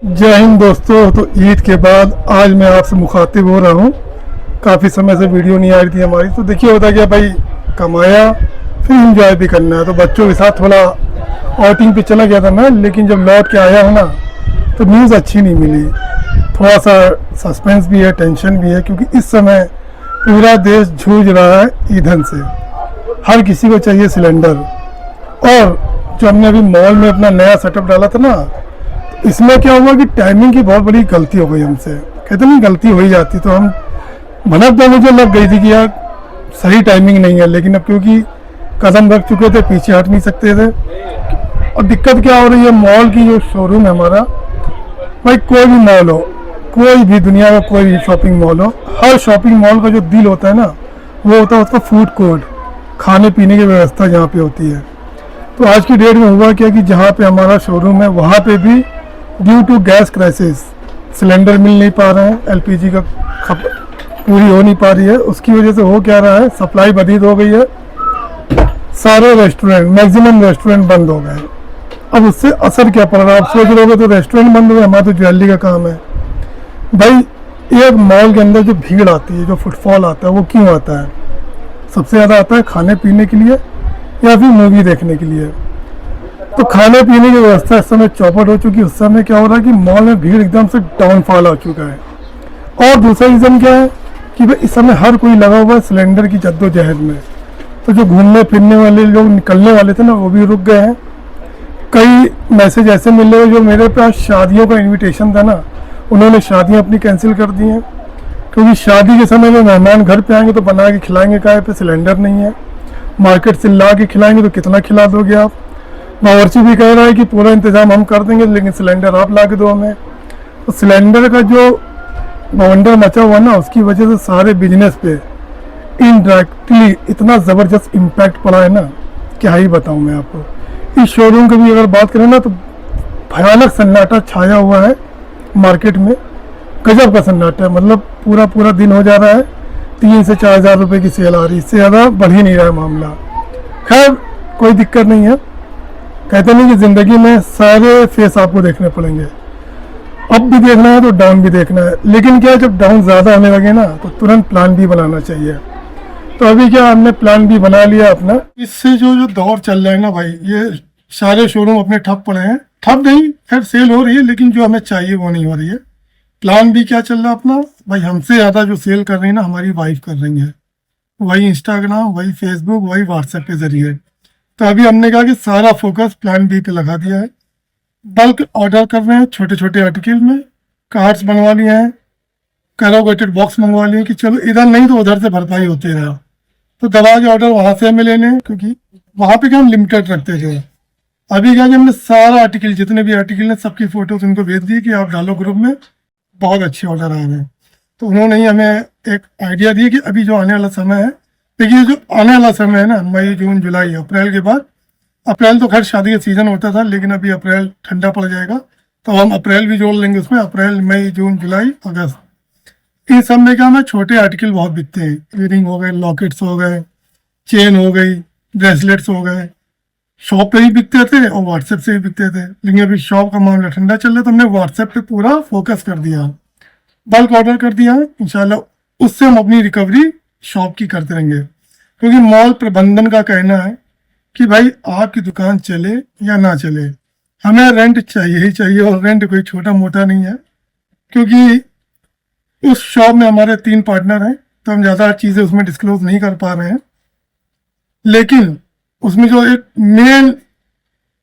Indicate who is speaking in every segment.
Speaker 1: जय हिंद दोस्तों। तो ईद के बाद आज मैं आपसे मुखातिब हो रहा हूँ। काफ़ी समय से वीडियो नहीं आ रही थी हमारी। तो देखिए होता क्या भाई, कमाया फिर इंजॉय भी करना है। तो बच्चों के साथ थोड़ा आउटिंग पे चला गया था मैं, लेकिन जब लौट के आया हूँ ना तो न्यूज़ अच्छी नहीं मिली। थोड़ा सा सस्पेंस भी है, टेंशन भी है, क्योंकि इस समय पूरा देश जूझ रहा है ईंधन से। हर किसी को चाहिए सिलेंडर। और जो हमने अभी मॉल में अपना नया सेटअप डाला था ना, इसमें क्या हुआ कि टाइमिंग की बहुत बड़ी गलती हो गई हमसे। कहते नहीं, गलती हो ही जाती। तो हम भनक तो मुझे लग गई थी कि यार सही टाइमिंग नहीं है, लेकिन अब क्योंकि कदम रख चुके थे, पीछे हट नहीं सकते थे। और दिक्कत क्या हो रही है, मॉल की जो शोरूम है हमारा, भाई कोई भी मॉल हो, कोई भी दुनिया का कोई भी शॉपिंग मॉल हो, हर शॉपिंग मॉल का जो दिल होता है ना, वो होता है उसका फूड कोर्ट, खाने पीने की व्यवस्था जहाँ पे होती है। तो आज की डेट में हुआ क्या कि जहाँ पे हमारा शोरूम है वहाँ पे भी due to gas crisis cylinder मिल नहीं पा रहे हैं, एलपीजी का खप पूरी हो नहीं पा रही है। उसकी वजह से हो क्या रहा है, सप्लाई बंद हो गई है। सारे रेस्टोरेंट, मैक्सिमम रेस्टोरेंट बंद हो गए। अब उससे असर क्या पड़ रहा है, आप सोच रहे होगे तो रेस्टोरेंट बंद हो गए, हमारा तो ज्वेलरी का काम है। भाई एक मॉल के अंदर जो भीड़ आती है, जो फुटफॉल आता है, वो क्यों आता है? सबसे ज़्यादा आता है खाने पीने के लिए या फिर मूवी देखने के लिए। तो खाने पीने की व्यवस्था इस समय चौपट हो चुकी है। उस समय क्या हो रहा है कि मॉल में भीड़ एकदम से डाउनफॉल आ चुका है। और दूसरा रीज़न क्या है कि भाई इस समय हर कोई लगा हुआ है सिलेंडर की जद्दोजहद में। तो जो घूमने फिरने वाले लोग निकलने वाले थे ना, वो भी रुक गए हैं। कई मैसेज ऐसे मिल रहे हैं, जो मेरे पास शादियों का इन्विटेशन था ना, उन्होंने शादियाँ अपनी कैंसिल कर दी हैं, क्योंकि शादी के समय में मेहमान घर पे आएंगे तो बना के खिलाएंगे, काहे पे सिलेंडर नहीं है। मार्केट से ला के खिलाएंगे तो कितना खिला दोगे आप। बावर्ची भी कह रहा है कि पूरा इंतज़ाम हम कर देंगे, लेकिन सिलेंडर आप ला के दो हमें। तो सिलेंडर का जो बवंडर मचा हुआ ना, उसकी वजह से सारे बिजनेस पे इनडायरेक्टली इतना ज़बरदस्त इम्पैक्ट पड़ा है ना, क्या ही बताऊँ मैं आपको। इस शोरूम की भी अगर बात करें ना, तो भयानक सन्नाटा छाया हुआ है मार्केट में। गजब का सन्नाटा है, मतलब पूरा पूरा दिन हो जा रहा है 3 से 4 हज़ार रुपये की सेल आ रही है, इससे ज़्यादा बढ़ ही नहीं रहा है मामला। खैर कोई दिक्कत नहीं है। कहते नहीं कि ज़िंदगी में सारे फेस आपको देखने पड़ेंगे। अप भी देखना है तो डाउन भी देखना है, लेकिन क्या जब डाउन ज़्यादा होने लगे ना, तो तुरंत प्लान भी बनाना चाहिए। तो अभी क्या हमने प्लान भी बना लिया अपना। इससे जो जो दौर चल रहा है ना भाई, ये सारे शोरूम अपने ठप पड़े हैं। ठप नहीं, खैर सेल हो रही है, लेकिन जो हमें चाहिए वो नहीं हो रही है। प्लान भी क्या चल रहा है अपना, भाई हमसे ज़्यादा जो सेल कर रही है ना, हमारी वाइफ कर रही है। वही इंस्टाग्राम, वही फेसबुक, वही व्हाट्सएप के ज़रिए। तो अभी हमने कहा कि सारा फोकस प्लान बी पे लगा दिया है। बल्क ऑर्डर कर रहे हैं, छोटे छोटे आर्टिकल में कार्ड्स बनवा लिए हैं, कैरोगेटेड बॉक्स मंगवा लिए कि चलो इधर नहीं तो उधर से भरपाई होती रहा। तो दवा के ऑर्डर वहाँ से हमें लेने हैं, क्योंकि वहाँ पे क्या हम लिमिटेड रखते थे। अभी क्या कि हमने सारा आर्टिकल, जितने भी आर्टिकल हैं, सबकी फ़ोटोज उनको भेज दी कि आप डालो ग्रुप में, बहुत अच्छे ऑर्डर आ रहे हैं। तो उन्होंने ही हमें एक आइडिया दिया कि अभी जो आने वाला समय है, देखिए जो आने वाला समय है ना, मई जून जुलाई अप्रैल के बाद, अप्रैल तो खैर शादी का सीज़न होता था, लेकिन अभी अप्रैल ठंडा पड़ जाएगा, तो हम अप्रैल भी जोड़ लेंगे उसमें। अप्रैल, मई, जून, जुलाई, अगस्त, इन सब में क्या हमें छोटे आर्टिकल बहुत बिकते हैं। इयरिंग हो गए, लॉकेट्स हो गए, चेन हो गई, ब्रेसलेट्स हो गए। शॉप पे ही बिकते थे और व्हाट्सएप से भी बिकते थे, लेकिन अभी शॉप का मामला ठंडा चल रहा है, तो हमने व्हाट्सएप पे पूरा फोकस कर दिया, बल्क ऑर्डर कर दिया है। इंशाल्लाह उससे हम अपनी रिकवरी शॉप की करते रहेंगे, क्योंकि मॉल प्रबंधन का कहना है कि भाई आपकी दुकान चले या ना चले, हमें रेंट चाहिए ही चाहिए। और रेंट कोई छोटा मोटा नहीं है, क्योंकि उस शॉप में हमारे 3 पार्टनर हैं, तो हम ज़्यादा चीज़ें उसमें डिस्क्लोज नहीं कर पा रहे हैं। लेकिन उसमें जो एक मेन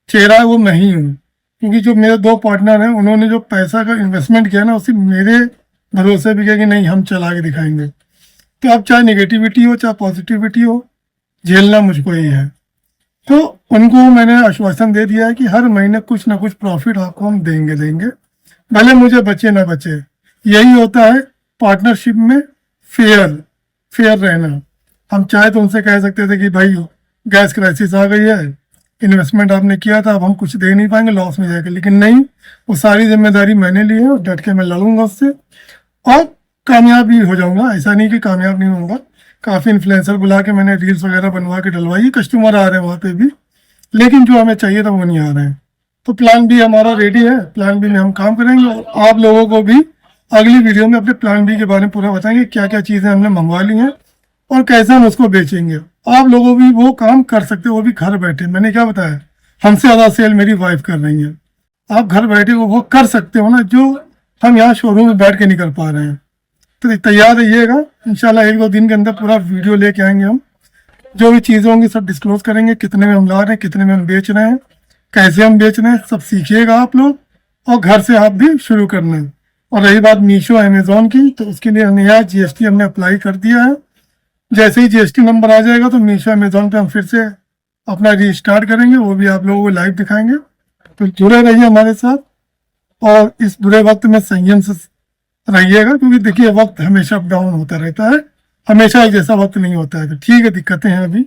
Speaker 1: चेहरा है वो मैं ही हूँ, क्योंकि जो मेरे 2 पार्टनर हैं, उन्होंने जो पैसा का इन्वेस्टमेंट किया ना, उसी मेरे भरोसे भी किया कि नहीं हम चला के दिखाएंगे। तो अब चाहे नेगेटिविटी हो चाहे पॉजिटिविटी हो, झेलना मुझको ही है। तो उनको मैंने आश्वासन दे दिया है कि हर महीने कुछ ना कुछ प्रॉफिट आपको हम देंगे, भले मुझे बचे ना बचे। यही होता है पार्टनरशिप में फेयर फेयर रहना। हम चाहे तो उनसे कह सकते थे कि भाई गैस क्राइसिस आ गई है, इन्वेस्टमेंट आपने किया था, अब हम कुछ दे नहीं पाएंगे, लॉस में जाएगा। लेकिन नहीं, वो सारी जिम्मेदारी मैंने ली है और डट के मैं लड़ूंगा उससे और कामयाब भी हो जाऊंगा। ऐसा नहीं कि कामयाब नहीं होऊंगा। काफ़ी इन्फ्लुएंसर बुला के मैंने रील्स वगैरह बनवा के डलवाई, कस्टमर आ रहे हैं वहाँ पे भी, लेकिन जो हमें चाहिए था वो नहीं आ रहे हैं। तो प्लान बी हमारा रेडी है, प्लान बी में हम काम करेंगे और आप लोगों को भी अगली वीडियो में अपने प्लान बी के बारे में पूरा बताएंगे, क्या क्या चीज़ें हमने मंगवा ली हैं और कैसे हम उसको बेचेंगे। आप लोगों भी वो काम कर सकते हो, वो भी घर बैठे। मैंने क्या बताया, हमसे ज़्यादा सेल मेरी वाइफ कर रही है। आप घर बैठे वो कर सकते हो ना, जो हम यहाँ शोरूम में बैठ के नहीं कर पा रहे हैं। तो तैयार रहिएगा, इंशाल्लाह 1-2 दिन के अंदर पूरा वीडियो लेके आएंगे हम। जो भी चीज़ें होंगी सब डिस्क्लोज करेंगे, कितने में हम ला रहे हैं, कितने में हम बेच रहे हैं, कैसे हम बेच रहे हैं, सब सीखिएगा आप लोग और घर से आप भी शुरू करना है। और रही बात मीशो अमेजोन की, तो उसके लिए नया GST हमने अप्लाई कर दिया है। जैसे ही GST नंबर आ जाएगा तो मीशो अमेजोन पे हम फिर से अपना रीस्टार्ट करेंगे, वो भी आप लोगों को लाइव दिखाएंगे। तो जुड़े रहिए हमारे साथ और इस बुरे वक्त में संयम से रहिएगा, क्योंकि देखिए वक्त हमेशा अप डाउन होता रहता है, हमेशा एक जैसा वक्त नहीं होता है। तो ठीक है, दिक्कतें हैं अभी,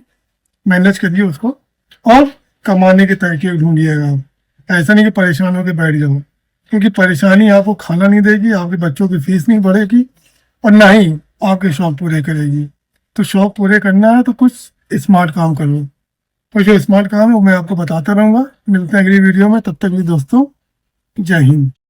Speaker 1: मैनेज करिए उसको और कमाने के तरीके ढूंढिएगा। आप ऐसा नहीं कि परेशान होकर बैठ जाओ, क्योंकि परेशानी आपको खाना नहीं देगी, आपके बच्चों की फीस नहीं बढ़ेगी और ना ही आपके शौक पूरे करेगी। तो शौक पूरे करना है तो कुछ स्मार्ट काम करो। तो जो स्मार्ट काम है वो मैं आपको बताता रहूँगा। मिलते हैं अगली वीडियो में, तब तक भी दोस्तों जय हिंद।